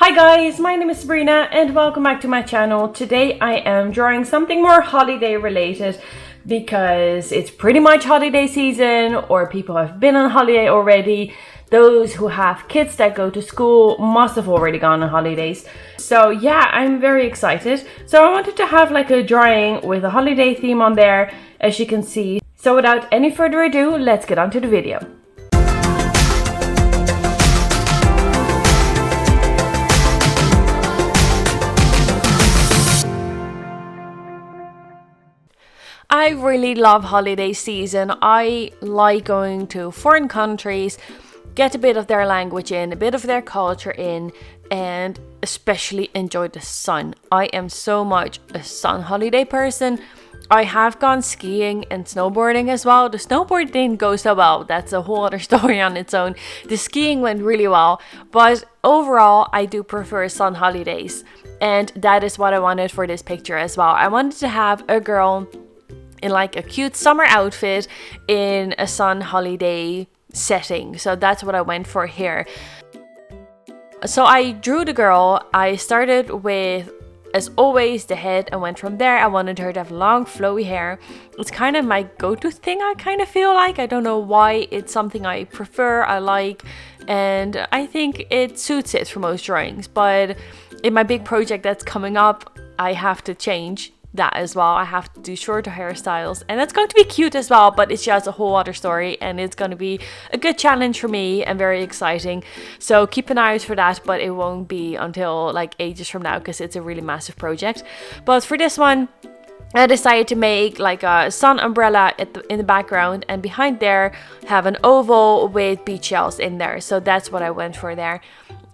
Hi guys, my name is Sabrina and welcome back to my channel. Today I am drawing something more holiday related because it's pretty much holiday season, or people have been on holiday already. Those who have kids that go to school must have already gone on holidays. So yeah, I'm very excited. So I wanted to have like a drawing with a holiday theme on there, as you can see. So without any further ado, let's get on to the video. I really love holiday season. I like going to foreign countries, get a bit of their language in, a bit of their culture in, and especially enjoy the sun. I am so much a sun holiday person. I have gone skiing and snowboarding as well. The snowboard didn't go so well. That's a whole other story on its own. The skiing went really well, but overall I do prefer sun holidays. And that is what I wanted for this picture as well. I wanted to have a girl in like a cute summer outfit in a sun holiday setting. So that's what I went for here. So I drew the girl. I started with, as always, the head and went from there. I wanted her to have long flowy hair. It's kind of my go-to thing, I kind of feel like. I don't know why. It's something I prefer, I like, and I think it suits it for most drawings. But in my big project that's coming up, I have to change that as well. I have to do shorter hairstyles, and that's going to be cute as well, but it's just a whole other story, and it's going to be a good challenge for me and very exciting. So keep an eye out for that, but it won't be until like ages from now because it's a really massive project. But for this one, I decided to make like a sun umbrella in the background, and behind there have an oval with beach shells in there. So that's what I went for there.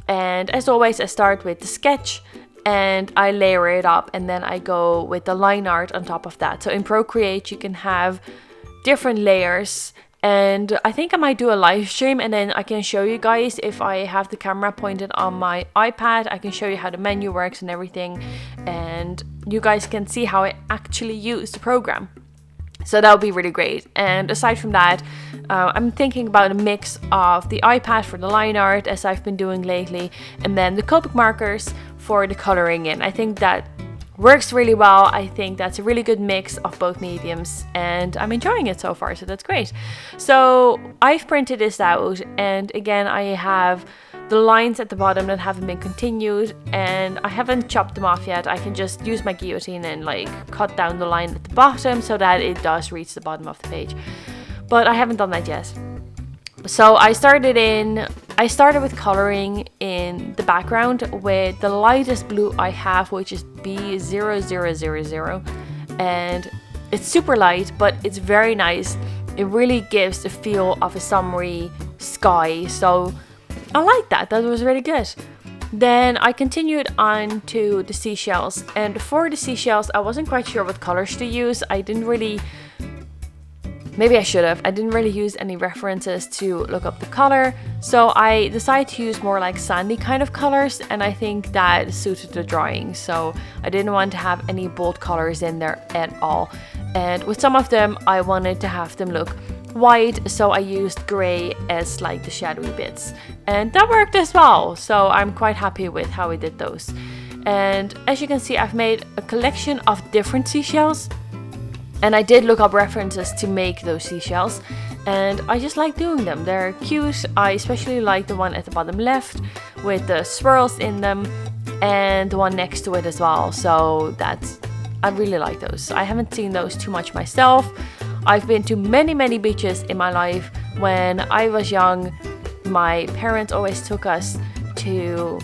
And as always, I start with the sketch and I layer it up, and then I go with the line art on top of that. So in Procreate you can have different layers, and I think I might do a live stream and then I can show you guys. If I have the camera pointed on my iPad, I can show you how the menu works and everything, and you guys can see how I actually use the program. So that would be really great. And aside from that, I'm thinking about a mix of the iPad for the line art, as I've been doing lately, and then the Copic markers for the coloring in. I think that works really well. I think that's a really good mix of both mediums, and I'm enjoying it so far, so that's great. So I've printed this out, and again I have the lines at the bottom that haven't been continued, and I haven't chopped them off yet. I can just use my guillotine and like cut down the line at the bottom so that it does reach the bottom of the page, but I haven't done that yet. So I started with coloring in the background with the lightest blue I have, which is B0000, and it's super light, but it's very nice. It really gives the feel of a summery sky, so I like that. That was really good. Then I continued on to the seashells, and for the seashells I wasn't quite sure what colors to use. Maybe I should have. I didn't really use any references to look up the color, so I decided to use more like sandy kind of colors, and I think that suited the drawing. So I didn't want to have any bold colors in there at all, and with some of them I wanted to have them look white, so I used gray as like the shadowy bits, and that worked as well. So I'm quite happy with how we did those. And as you can see, I've made a collection of different seashells, and I did look up references to make those seashells, and I just like doing them. They're cute. I especially like the one at the bottom left with the swirls in them, and the one next to it as well. So I really like those. I haven't seen those too much myself. I've been to many beaches in my life. When I was young, my parents always took us to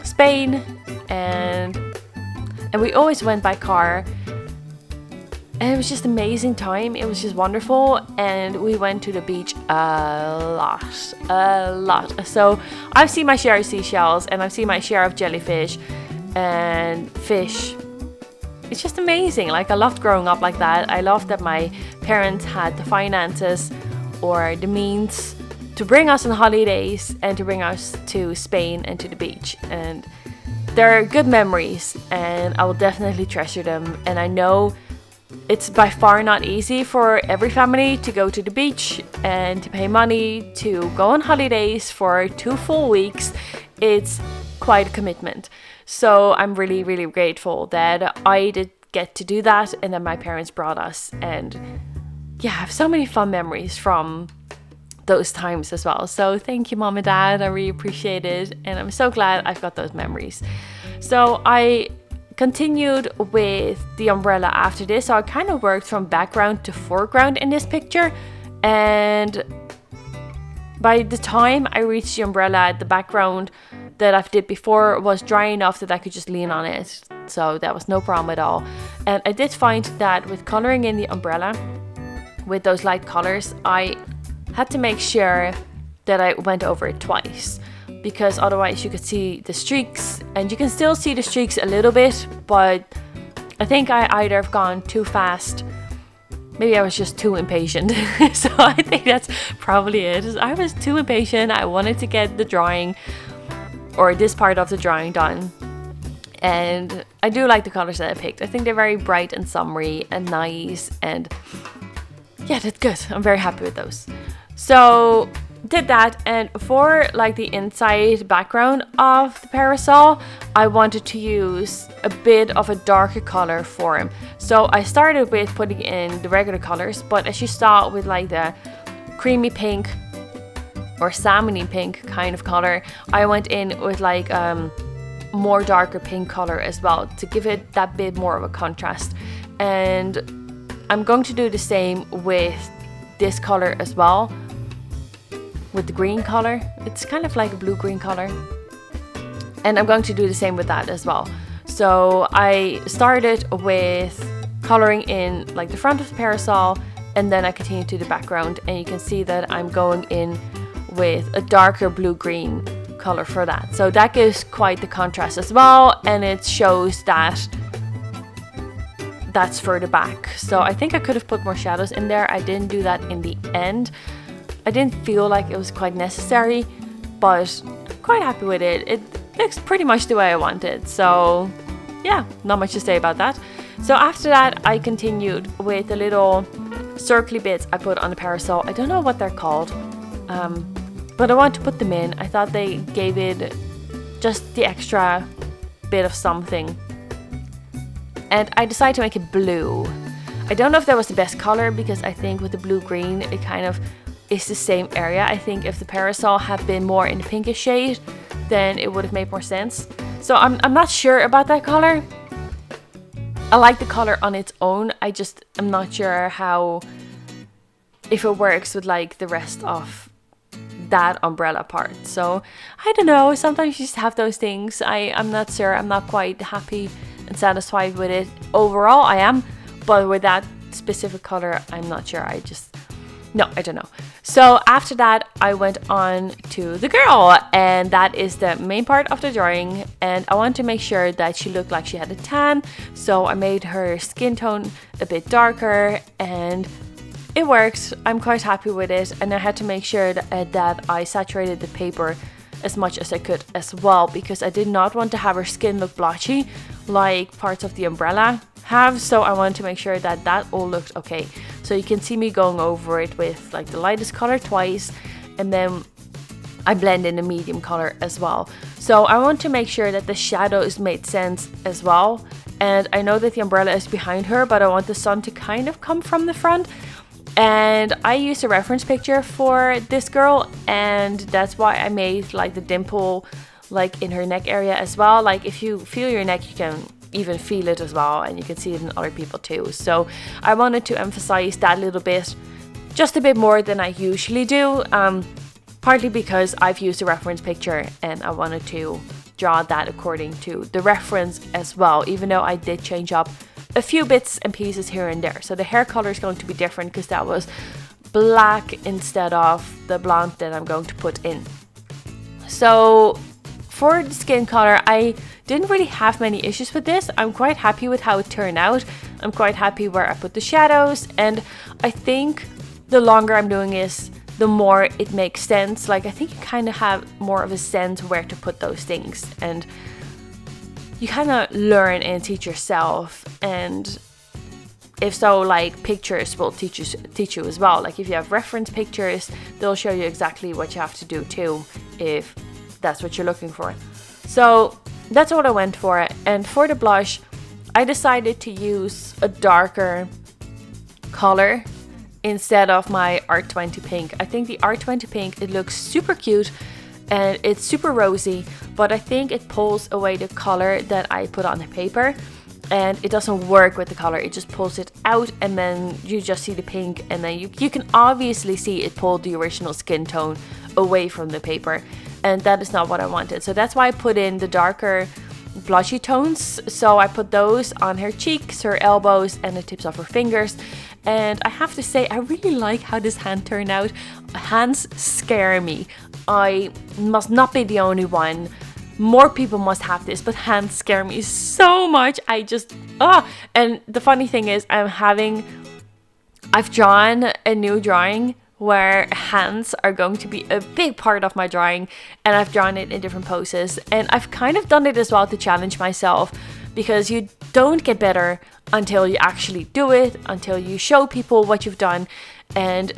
Spain, and we always went by car. And it was just amazing time. It was just wonderful, and we went to the beach a lot. So I've seen my share of seashells, and I've seen my share of jellyfish and fish. It's just amazing. Like, I loved growing up like that. I loved that my parents had the finances or the means to bring us on holidays and to bring us to Spain and to the beach. And they're good memories, and I will definitely treasure them. And I know it's by far not easy for every family to go to the beach and to pay money to go on holidays for 2 full weeks. It's quite a commitment. So I'm really, really grateful that I did get to do that, and then my parents brought us, and yeah, I have so many fun memories from those times as well. So thank you, Mom and Dad. I really appreciate it, and I'm so glad I've got those memories. So I continued with the umbrella after this. So I kind of worked from background to foreground in this picture, and by the time I reached the umbrella, the background that I've did before was dry enough that I could just lean on it. So that was no problem at all. And I did find that with coloring in the umbrella with those light colors, I had to make sure that I went over it twice, because otherwise you could see the streaks, and you can still see the streaks a little bit, but I think I either have gone too fast, maybe I was just too impatient. So I think that's probably it. I was too impatient. I wanted to get the drawing, or this part of the drawing, done. And I do like the colors that I picked. I think they're very bright and summery and nice, and yeah, that's good. I'm very happy with those. So did that, and for like the inside background of the parasol, I wanted to use a bit of a darker color for him. So I started with putting in the regular colors, but as you saw with like the creamy pink or salmony pink kind of color, I went in with like more darker pink color as well to give it that bit more of a contrast. And I'm going to do the same with this color as well, with the green color. It's kind of like a blue-green color, and I'm going to do the same with that as well. So I started with coloring in like the front of the parasol, and then I continued to the background, and you can see that I'm going in with a darker blue-green color for that. So that gives quite the contrast as well, and it shows that that's further back. So I think I could have put more shadows in there. I didn't do that in the end. I didn't feel like it was quite necessary, but I'm quite happy with it. It looks pretty much the way I wanted. So yeah, not much to say about that. So after that, I continued with the little circly bits I put on the parasol. I don't know what they're called, but I want to put them in. I thought they gave it just the extra bit of something. And I decided to make it blue. I don't know if that was the best color, because I think with the blue-green, it kind of is the same area. I think if the parasol had been more in the pinkish shade, then it would have made more sense. So I'm not sure about that color. I like the color on its own. I'm not sure if it works with like the rest of that umbrella part. So I don't know. Sometimes you just have those things. I'm not sure. I'm not quite happy and satisfied with it. Overall, I am. But with that specific color, I'm not sure. I don't know. So after that, I went on to the girl, and that is the main part of the drawing. And I want to make sure that she looked like she had a tan, so I made her skin tone a bit darker, and it worked. I'm quite happy with it, and I had to make sure that I saturated the paper as much as I could as well, because I did not want to have her skin look blotchy like parts of the umbrella have. So I wanted to make sure that all looked okay. So you can see me going over it with like the lightest color twice, and then I blend in the medium color as well. So I want to make sure that the shadows made sense as well. And I know that the umbrella is behind her, but I want the sun to kind of come from the front. And I used a reference picture for this girl, and that's why I made like the dimple like in her neck area as well. Like if you feel your neck, you can even feel it as well, and you can see it in other people too. So I wanted to emphasize that a little bit, just a bit more than I usually do, partly because I've used a reference picture and I wanted to draw that according to the reference as well, even though I did change up a few bits and pieces here and there. So the hair color is going to be different because that was black instead of the blonde that I'm going to put in. So for the skin color, I didn't really have many issues with this. I'm quite happy with how it turned out. I'm quite happy where I put the shadows, and I think the longer I'm doing this, the more it makes sense. Like I think you kind of have more of a sense where to put those things, and you kind of learn and teach yourself. And if so, like pictures will teach you as well. Like if you have reference pictures, they'll show you exactly what you have to do too, if that's what you're looking for. So that's what I went for. And for the blush, I decided to use a darker color instead of my R20 pink. I think the R20 pink, it looks super cute and it's super rosy, but I think it pulls away the color that I put on the paper, and it doesn't work with the color. It just pulls it out, and then you just see the pink, and then you can obviously see it pulled the original skin tone away from the paper, and that is not what I wanted. So that's why I put in the darker blushy tones. So I put those on her cheeks, her elbows, and the tips of her fingers. And I have to say, I really like how this hand turned out. Hands scare me. I must not be the only one. More people must have this, but hands scare me so much. I just, and the funny thing is, I've drawn a new drawing where hands are going to be a big part of my drawing, and I've drawn it in different poses, and I've kind of done it as well to challenge myself, because you don't get better until you actually do it, until you show people what you've done. And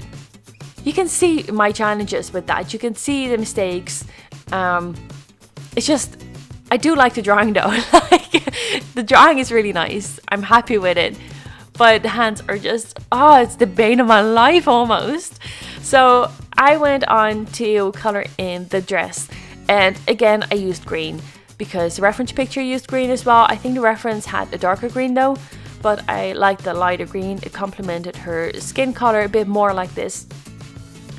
you can see my challenges with that, you can see the mistakes. It's just, I do like the drawing though. Like, the drawing is really nice, I'm happy with it, but the hands are just, it's the bane of my life almost. So I went on to color in the dress, and again I used green because the reference picture used green as well. I think the reference had a darker green though, but I liked the lighter green. It complemented her skin color a bit more like this.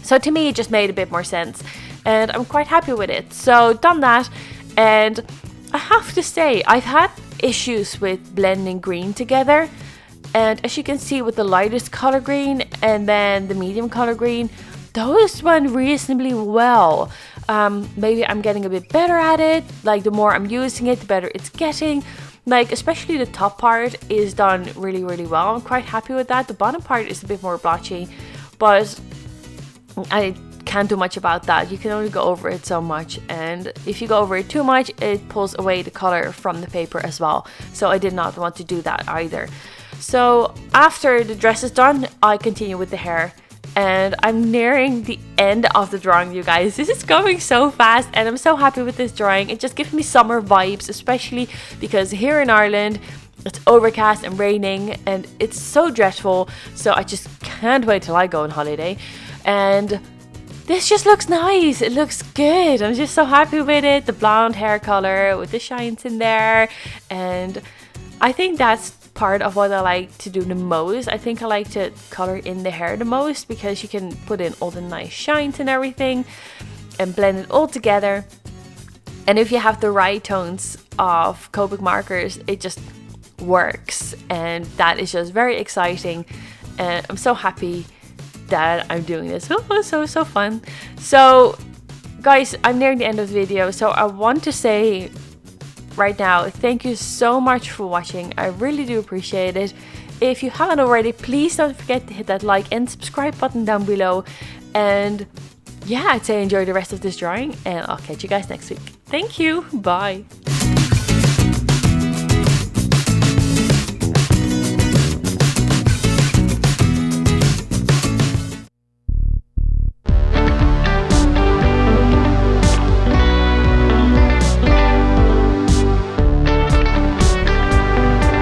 So to me it just made a bit more sense, and I'm quite happy with it. So done that, and I have to say I've had issues with blending green together. And as you can see with the lightest color green and then the medium color green, those went reasonably well. Maybe I'm getting a bit better at it. Like, the more I'm using it, the better it's getting. Like, especially the top part is done really, really well. I'm quite happy with that. The bottom part is a bit more blotchy, but I can't do much about that. You can only go over it so much, and if you go over it too much, it pulls away the color from the paper as well. So I did not want to do that either. So after the dress is done, I continue with the hair, and I'm nearing the end of the drawing, you guys. This is going so fast, and I'm so happy with this drawing. It just gives me summer vibes, especially because here in Ireland it's overcast and raining and it's so dreadful. So I just can't wait till I go on holiday, and this just looks nice. It looks good. I'm just so happy with it. The blonde hair color with the shines in there, and I think that's part of what I like to do the most. I think I like to color in the hair the most because you can put in all the nice shines and everything and blend it all together. And if you have the right tones of Copic markers, it just works, and that is just very exciting, and I'm so happy that I'm doing this. So fun. So guys, I'm nearing the end of the video, so I want to say right now, thank you so much for watching. I really do appreciate it. If you haven't already, please don't forget to hit that like and subscribe button down below. And yeah, I'd say enjoy the rest of this drawing, and I'll catch you guys next week. Thank you. Bye.